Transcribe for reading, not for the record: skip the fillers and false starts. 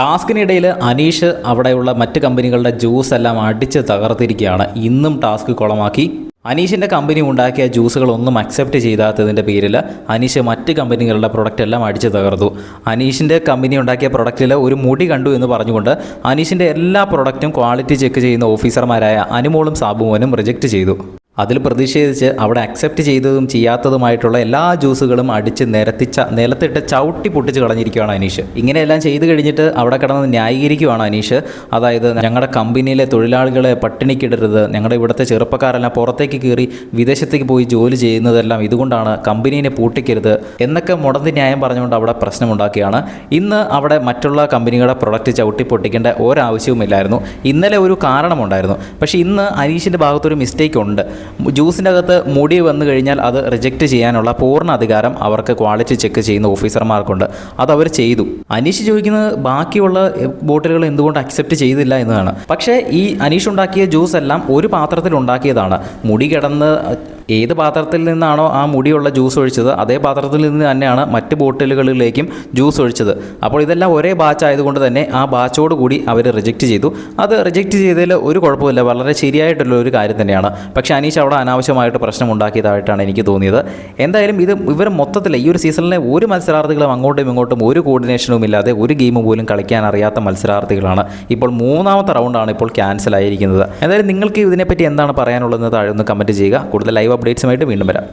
ടാസ്കിനിടയിൽ അനീഷ് അവിടെയുള്ള മറ്റ് കമ്പനികളുടെ ജ്യൂസ് എല്ലാം അടിച്ച് തകർത്തിരിക്കുകയാണ്. ഇന്നും ടാസ്ക് കുളമാക്കി. അനീഷിൻ്റെ കമ്പനി ഉണ്ടാക്കിയ ജ്യൂസുകളൊന്നും അക്സെപ്റ്റ് ചെയ്താത്തതിൻ്റെ പേരിൽ അനീഷ് മറ്റ് കമ്പനികളുടെ പ്രൊഡക്റ്റ് എല്ലാം അടിച്ച് തകർത്തു. അനീഷിൻ്റെ കമ്പനി ഉണ്ടാക്കിയ പ്രൊഡക്റ്റിൽ ഒരു മുടി കണ്ടു എന്ന് പറഞ്ഞുകൊണ്ട് അനീഷിൻ്റെ എല്ലാ പ്രൊഡക്റ്റും ക്വാളിറ്റി ചെക്ക് ചെയ്യുന്ന ഓഫീസർമാരായ അനുമോളും സാബുമോനും റിജക്റ്റ് ചെയ്തു. അതിൽ പ്രതിഷേധിച്ച് അവിടെ അക്സെപ്റ്റ് ചെയ്തതും ചെയ്യാത്തതുമായിട്ടുള്ള എല്ലാ ജ്യൂസുകളും അടിച്ച് നിലത്തിട്ട് ചവിട്ടി പൊട്ടിച്ച് കളഞ്ഞിരിക്കുകയാണ് അനീഷ്. ഇങ്ങനെയെല്ലാം ചെയ്തു കഴിഞ്ഞിട്ട് അവിടെ കിടന്ന് ന്യായീകരിക്കുകയാണ് അനീഷ്. അതായത് ഞങ്ങളുടെ കമ്പനിയിലെ തൊഴിലാളികളെ പട്ടിണിക്കിടരുത്, ഞങ്ങളുടെ ഇവിടുത്തെ ചെറുപ്പക്കാരെല്ലാം പുറത്തേക്ക് കയറി വിദേശത്തേക്ക് പോയി ജോലി ചെയ്യുന്നതെല്ലാം ഇതുകൊണ്ടാണ്, കമ്പനീനെ പൂട്ടിക്കരുത് എന്നൊക്കെ മുടന്തി ന്യായം പറഞ്ഞുകൊണ്ട് അവിടെ പ്രശ്നമുണ്ടാക്കിയാണ്. ഇന്ന് അവിടെ മറ്റുള്ള കമ്പനികളുടെ പ്രൊഡക്റ്റ് ചവിട്ടി പൊട്ടിക്കേണ്ട ഒരാവശ്യവുമില്ലായിരുന്നു. ഇന്നലെ ഒരു കാരണമുണ്ടായിരുന്നു. പക്ഷേ ഇന്ന് അനീഷിൻ്റെ ഭാഗത്തൊരു മിസ്റ്റേക്ക് ഉണ്ട്. ജ്യൂസിൻ്റെ അകത്ത് മുടി വന്നു കഴിഞ്ഞാൽ അത് റിജക്റ്റ് ചെയ്യാനുള്ള പൂർണ്ണ അധികാരം അവർക്ക് ക്വാളിറ്റി ചെക്ക് ചെയ്യുന്ന ഓഫീസർമാർക്കുണ്ട്. അതവർ ചെയ്തു. അനീഷ് ചോദിക്കുന്നത് ബാക്കിയുള്ള ബോട്ടിലുകൾ എന്തുകൊണ്ട് അക്സെപ്റ്റ് ചെയ്തില്ല എന്നതാണ്. പക്ഷേ ഈ അനീഷ് ഉണ്ടാക്കിയ ജ്യൂസ് എല്ലാം ഒരു പാത്രത്തിൽ ഉണ്ടാക്കിയതാണ്. മുടി കിടന്ന് ഏത് പാത്രത്തിൽ നിന്നാണോ ആ മുടിയുള്ള ജ്യൂസ് ഒഴിച്ചത് അതേ പാത്രത്തിൽ നിന്ന് തന്നെയാണ് മറ്റ് ബോട്ടിലുകളിലേക്കും ജ്യൂസ് ഒഴിച്ചത്. അപ്പോൾ ഇതെല്ലാം ഒരേ ബാച്ച് ആയതുകൊണ്ട് തന്നെ ആ ബാച്ചോട് കൂടി അവർ റിജക്റ്റ് ചെയ്തു. അത് റിജക്റ്റ് ചെയ്തതിൽ ഒരു കുഴപ്പമില്ല, വളരെ ശരിയായിട്ടുള്ള ഒരു കാര്യം തന്നെയാണ്. പക്ഷേ അനീഷ് അവിടെ അനാവശ്യമായിട്ട് പ്രശ്നം ഉണ്ടാക്കിയതായിട്ടാണ് എനിക്ക് തോന്നിയത്. എന്തായാലും ഇവർ മൊത്തത്തിൽ ഈ ഒരു സീസണിലെ ഒരു മത്സരാർത്ഥികളും അങ്ങോട്ടും ഇങ്ങോട്ടും ഒരു കോർഡിനേഷനും ഇല്ലാതെ ഒരു ഗെയിം പോലും കളിക്കാൻ അറിയാത്ത മത്സരാർത്ഥികളാണ്. ഇപ്പോൾ മൂന്നാമത്തെ റൗണ്ടാണ് ഇപ്പോൾ ക്യാൻസൽ ആയിരിക്കുന്നത്. എന്തായാലും നിങ്ങൾക്ക് ഇതിനെപ്പറ്റി എന്താണ് പറയാനുള്ളതെന്ന് താഴെ ഒന്ന് കമൻറ്റ് ചെയ്യുക. കൂടുതൽ ലൈവ് അപ്ഡേറ്റ്സുമായിട്ട് വീണ്ടും വരാം.